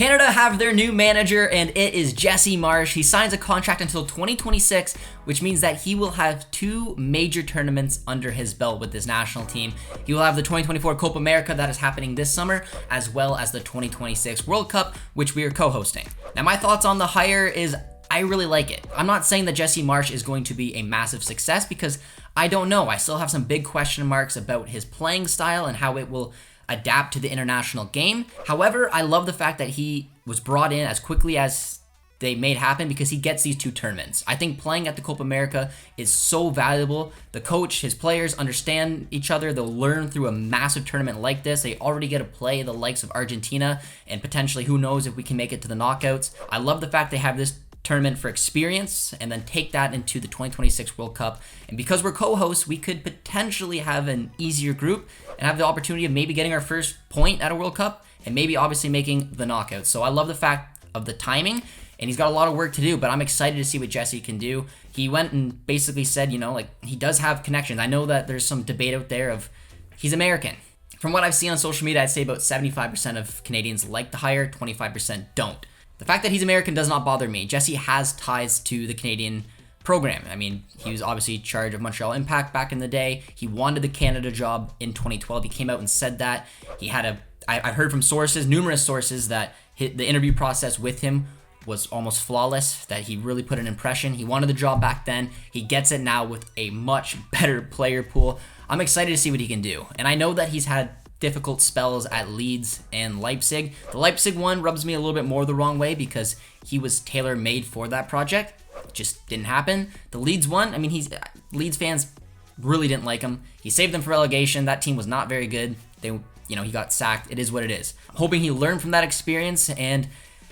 Canada have their new manager, and it is Jesse Marsch. He signs a contract until 2026, which means that he will have 2 major tournaments under his belt with this national team. He will have the 2024 Copa America that is happening this summer, as well as the 2026 World Cup, which we are co-hosting. Now, my thoughts on the hire is I really like it. I'm not saying that Jesse Marsch is going to be a massive success because I don't know. I still have some big question marks about his playing style and how it will adapt to the international game. However, I love the fact that he was brought in as quickly as they made happen because he gets these 2 tournaments. I think playing at the Copa America is so valuable. The coach, his players understand each other. They'll learn through a massive tournament like this. They already get to play the likes of Argentina, and potentially who knows if we can make it to the knockouts. I love the fact they have this tournament for experience and then take that into the 2026 World Cup. And because we're co-hosts, we could potentially have an easier group and have the opportunity of maybe getting our first point at a World Cup and maybe obviously making the knockouts. So I love the fact of the timing, and he's got a lot of work to do, but I'm excited to see what Jesse can do. He went and basically said, he does have connections. I know that there's some debate out there of he's American. From what I've seen on social media, I'd say about 75% of Canadians like the hire, 25% don't. The fact that he's American does not bother me. Jesse has ties to the Canadian program. I mean, he was obviously in charge of Montreal Impact back in the day. He wanted the Canada job in 2012. He came out and said that. I've heard from numerous sources, that the interview process with him was almost flawless, that he really put an impression. He wanted the job back then. He gets it now with a much better player pool. I'm excited to see what he can do. And I know that he's had difficult spells at Leeds and Leipzig. The Leipzig one rubs me a little bit more the wrong way because he was tailor-made for that project. It just didn't happen. The Leeds one, Leeds fans really didn't like him. He saved them for relegation. That team was not very good. He got sacked. It is what it is. I'm hoping he learned from that experience, and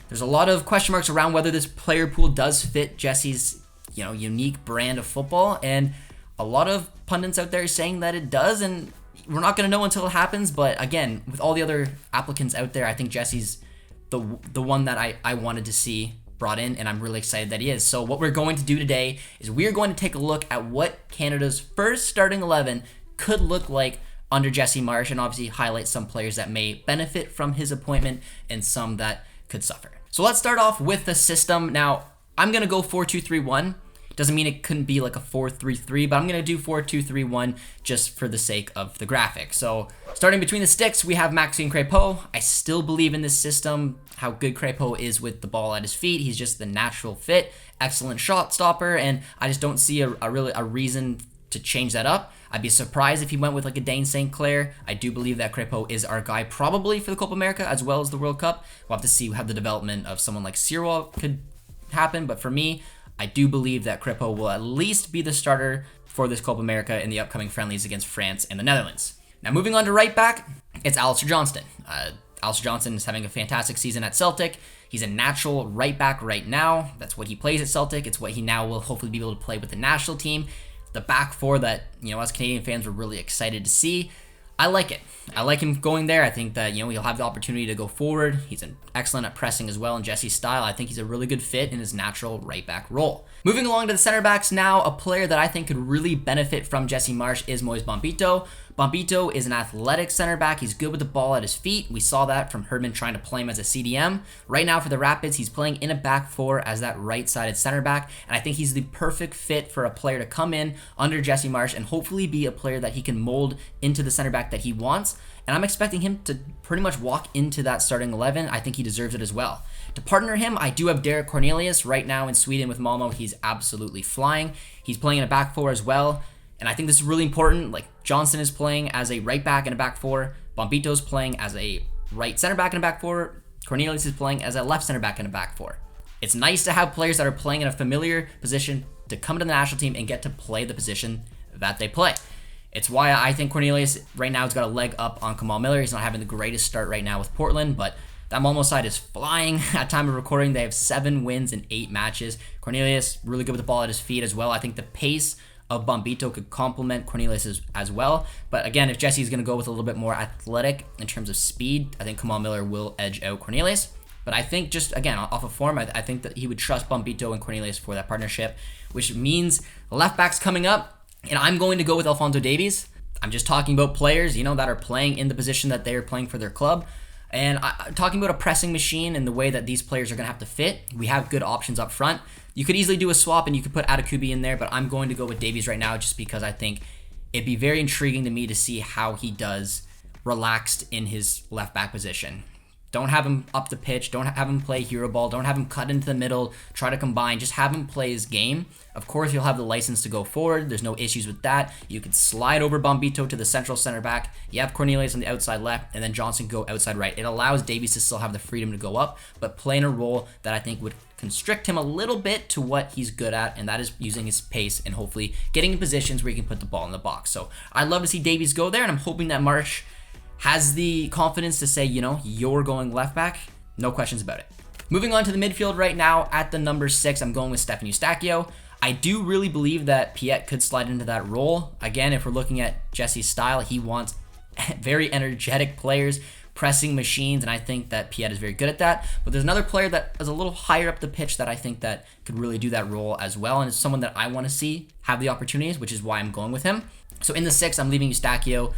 there's a lot of question marks around whether this player pool does fit Jesse's, unique brand of football, and a lot of pundits out there saying that it does, and we're not going to know until it happens. But again, with all the other applicants out there, I think Jesse's the one that I wanted to see brought in, and I'm really excited that he is. So what we're going to do today is we're going to take a look at what Canada's first starting 11 could look like under Jesse Marsch, and obviously highlight some players that may benefit from his appointment and some that could suffer. So let's start off with the system. Now, I'm going to go 4-2-3-1. Doesn't mean it couldn't be like a 4-3-3, but I'm going to do 4-2-3-1 just for the sake of the graphic. So starting between the sticks, we have Maxime Crépeau. I still believe in this system, how good Crépeau is with the ball at his feet. He's just the natural fit, excellent shot stopper, and I just don't see a reason to change that up. I'd be surprised if he went with like a Dane St. Clair. I do believe that Crépeau is our guy probably for the Copa America as well as the World Cup. We'll have to see how the development of someone like Sirois could happen, but for me, I do believe that Crépeau will at least be the starter for this Copa America in the upcoming friendlies against France and the Netherlands. Now, moving on to right back, it's Alistair Johnston. Alistair Johnston is having a fantastic season at Celtic. He's a natural right back right now. That's what he plays at Celtic. It's what he now will hopefully be able to play with the national team. The back four that, us Canadian fans were really excited to see. I like it. I like him going there. I think that, he'll have the opportunity to go forward. He's excellent at pressing as well in Jesse's style. I think he's a really good fit in his natural right back role. Moving along to the center backs now, a player that I think could really benefit from Jesse Marsch is Moise Bombito. Bombito is an athletic center back. He's good with the ball at his feet. We saw that from Herdman trying to play him as a CDM. Right now for the Rapids, he's playing in a back four as that right-sided center back, and I think he's the perfect fit for a player to come in under Jesse Marsch and hopefully be a player that he can mold into the center back that he wants, and I'm expecting him to pretty much walk into that starting 11. I think he deserves it as well. To partner him, I do have Derek Cornelius right now in Sweden with Malmo. He's absolutely flying. He's playing in a back four as well. And I think this is really important. Like, Johnson is playing as a right back in a back four. Bombito's playing as a right center back in a back four. Cornelius is playing as a left center back in a back four. It's nice to have players that are playing in a familiar position to come to the national team and get to play the position that they play. It's why I think Cornelius right now has got a leg up on Kamal Miller. He's not having the greatest start right now with Portland, but that Malmo side is flying. At time of recording, they have 7 wins in 8 matches. Cornelius, really good with the ball at his feet as well. I think the pace of Bombito could complement Cornelius as well. But again, if Jesse is going to go with a little bit more athletic in terms of speed, I think Kamal Miller will edge out Cornelius. But I think just, again, off of form, I think that he would trust Bombito and Cornelius for that partnership, which means the left back's coming up, and I'm going to go with Alphonso Davies. I'm just talking about players, that are playing in the position that they're playing for their club. And talking about a pressing machine and the way that these players are going to have to fit, we have good options up front. You could easily do a swap and you could put Atakubi in there, but I'm going to go with Davies right now just because I think it'd be very intriguing to me to see how he does relaxed in his left back position. Don't have him up the pitch. Don't have him play hero ball. Don't have him cut into the middle, try to combine. Just have him play his game. Of course, you'll have the license to go forward. There's no issues with that. You could slide over Bombito to the central center back. You have Cornelius on the outside left, and then Johnson go outside right. It allows Davies to still have the freedom to go up, but play in a role that I think would constrict him a little bit to what he's good at, and that is using his pace and hopefully getting in positions where he can put the ball in the box. So I'd love to see Davies go there, and I'm hoping that Marsch has the confidence to say, you know, you're going left back, no questions about it. Moving on to the midfield right now, at the number 6, I'm going with Stefan Eustáquio. I do really believe that Piet could slide into that role. Again, if we're looking at Jesse's style, he wants very energetic players, pressing machines, and I think that Piet is very good at that. But there's another player that is a little higher up the pitch that I think that could really do that role as well, and it's someone that I want to see have the opportunities, which is why I'm going with him. So in the 6, I'm leaving Eustáquio.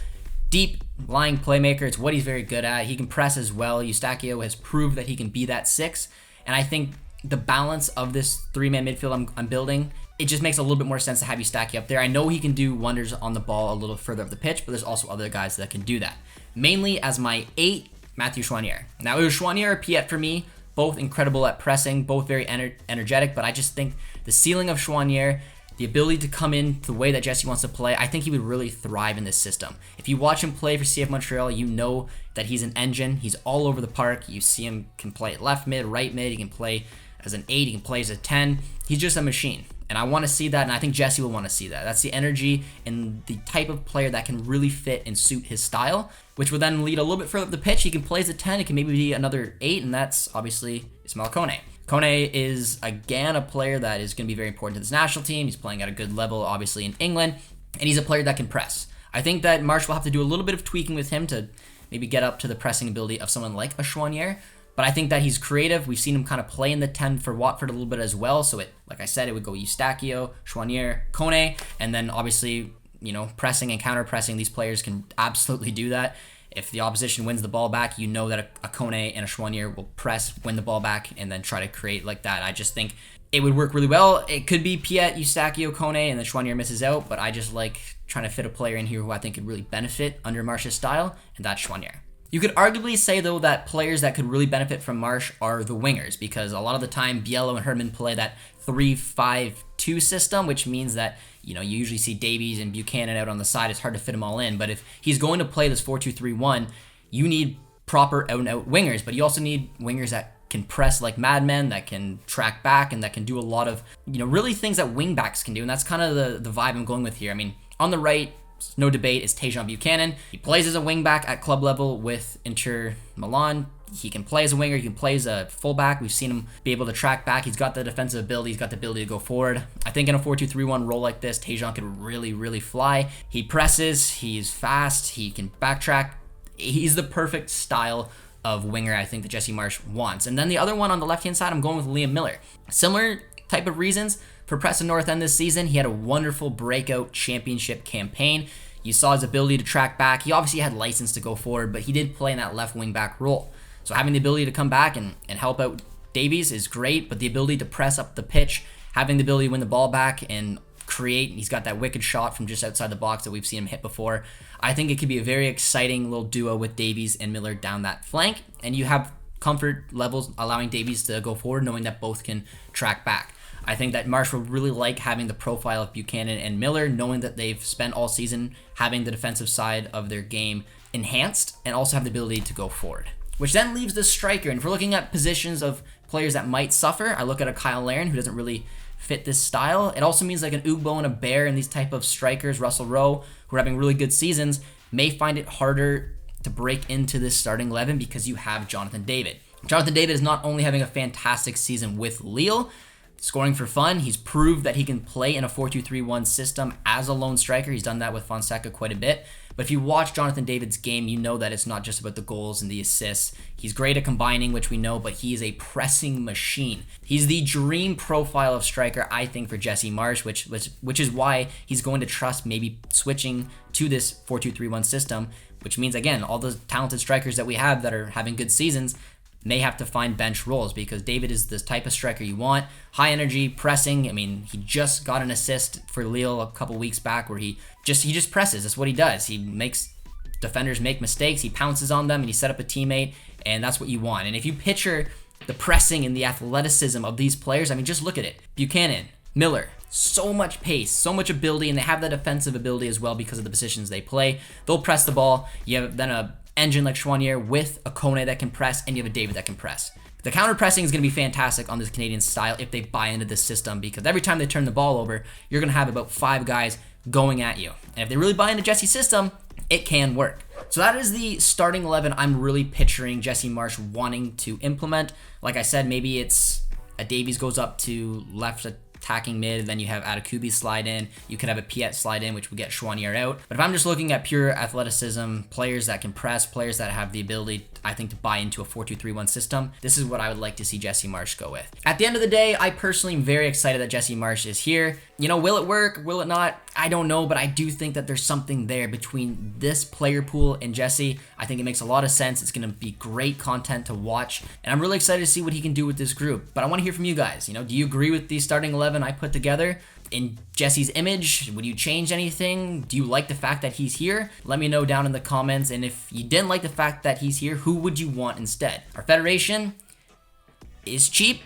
Deep lying playmaker, it's what he's very good at. He can press as well. Eustáquio has proved that he can be that 6, and I think the balance of this 3-man midfield I'm building, it just makes a little bit more sense to have Eustáquio up there. I know he can do wonders on the ball a little further up the pitch, but there's also other guys that can do that. Mainly as my 8, Mathieu Choinière. Now it was Choinière or Piet for me, both incredible at pressing, both very energetic, but I just think the ceiling of Choinière, the ability to come in the way that Jesse wants to play, I think he would really thrive in this system. If you watch him play for CF Montreal, you know that he's an engine. He's all over the park. You see him can play at left mid, right mid. He can play as an 8. He can play as a 10. He's just a machine. And I want to see that, and I think Jesse will want to see that. That's the energy and the type of player that can really fit and suit his style, which will then lead a little bit further up the pitch. He can play as a 10. It can maybe be another 8, and that's obviously Ismail Kone. Kone is, again, a player that is going to be very important to this national team. He's playing at a good level, obviously, in England, and he's a player that can press. I think that Marsch will have to do a little bit of tweaking with him to maybe get up to the pressing ability of someone like a Choinière, but I think that he's creative. We've seen him kind of play in the 10 for Watford a little bit as well, so like I said, it would go Eustáquio, Choinière, Kone, and then obviously, you know, pressing and counter-pressing, these players can absolutely do that. If the opposition wins the ball back, you know that a Kone and a Choinière will press, win the ball back, and then try to create like that. I just think it would work really well. It could be Piet, Eustáquio, Kone, and then Choinière misses out, but I just like trying to fit a player in here who I think could really benefit under Marsch's style, and that's Choinière. You could arguably say, though, that players that could really benefit from Marsch are the wingers, because a lot of the time, Biello and Herman play that 3-5-2 system, which means that, you know, you usually see Davies and Buchanan out on the side. It's hard to fit them all in. But if he's going to play this 4-2-3-1, you need proper out-and-out wingers, but you also need wingers that can press like madmen, that can track back, and that can do a lot of, you know, really things that wingbacks can do. And that's kind of the vibe I'm going with here. I mean, on the right, no debate, is Tajon Buchanan. He plays as a wingback at club level with Inter Milan. He can play as a winger. He can play as a fullback. We've seen him be able to track back. He's got the defensive ability. He's got the ability to go forward. I think in a 4-2-3-1 role like this, Tajon could really, really fly. He presses. He's fast. He can backtrack. He's the perfect style of winger I think that Jesse Marsch wants. And then the other one on the left-hand side, I'm going with Liam Miller. Similar type of reasons. For Preston North End this season, he had a wonderful breakout championship campaign. You saw his ability to track back. He obviously had license to go forward, but he did play in that left wing back role. So having the ability to come back and help out Davies is great, but the ability to press up the pitch, having the ability to win the ball back and create, he's got that wicked shot from just outside the box that we've seen him hit before. I think it could be a very exciting little duo with Davies and Miller down that flank, and you have comfort levels allowing Davies to go forward, knowing that both can track back. I think that Marsch will really like having the profile of Buchanan and Miller, knowing that they've spent all season having the defensive side of their game enhanced and also have the ability to go forward. Which then leaves the striker. And if we're looking at positions of players that might suffer, I look at a Kyle Larin who doesn't really fit this style. It also means like an Ugbo and a Bear and these type of strikers, Russell Rowe, who are having really good seasons, may find it harder to break into this starting 11 because you have Jonathan David. Jonathan David is not only having a fantastic season with Lille, scoring for fun. He's proved that he can play in a 4-2-3-1 system as a lone striker. He's done that with Fonseca quite a bit. But if you watch Jonathan David's game, you know that it's not just about the goals and the assists. He's great at combining, which we know, but he is a pressing machine. He's the dream profile of striker, I think, for Jesse Marsch, which is why he's going to trust maybe switching to this 4-2-3-1 system. which means, again, all the talented strikers that we have that are having good seasons may have to find bench roles because David is the type of striker you want. High energy, pressing. I mean, he just got an assist for Lille a couple weeks back where he just presses. That's what he does. He makes defenders make mistakes. He pounces on them and he set up a teammate, and that's what you want. And if you picture the pressing and the athleticism of these players, I mean, just look at it. Buchanan, Miller, so much pace, so much ability, and they have that offensive ability as well because of the positions they play. They'll press the ball. You have then a engine like Chouanier with a Kone that can press, and you have a David that can press. The counter pressing is going to be fantastic on this Canadian style if they buy into this system, because every time they turn the ball over, you're going to have about 5 guys going at you. And if they really buy into Jesse's system, it can work. So that is the starting 11 I'm really picturing Jesse Marsch wanting to implement. Like I said, maybe it's a Davies goes up to left attacking mid, then you have Atakubi slide in. You could have a Piet slide in, which would get Chouanier out. But if I'm just looking at pure athleticism, players that can press, players that have the ability, I think, to buy into a 4-2-3-1 system, this is what I would like to see Jesse Marsch go with. At the end of the day, I personally am very excited that Jesse Marsch is here. You know, will it work? Will it not? I don't know, but I do think that there's something there between this player pool and Jesse. I think it makes a lot of sense. It's going to be great content to watch, and I'm really excited to see what he can do with this group. But I want to hear from you guys. You know, do you agree with the starting 11 I put together? In Jesse's image, would you change anything? Do you like the fact that he's here? Let me know down in the comments. And if you didn't like the fact that he's here, who would you want instead? Our federation is cheap,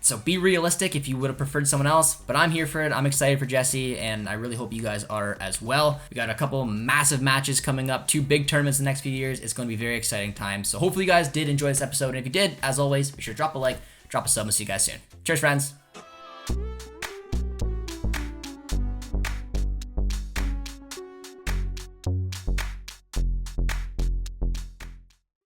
so be realistic if you would have preferred someone else, but I'm here for it. I'm excited for Jesse, and I really hope you guys are as well. We got a couple massive matches coming up, 2 big tournaments in the next few years. It's going to be very exciting times. So hopefully you guys did enjoy this episode, and if you did, as always, be sure to drop a like, drop a sub, and see you guys soon. Cheers, friends.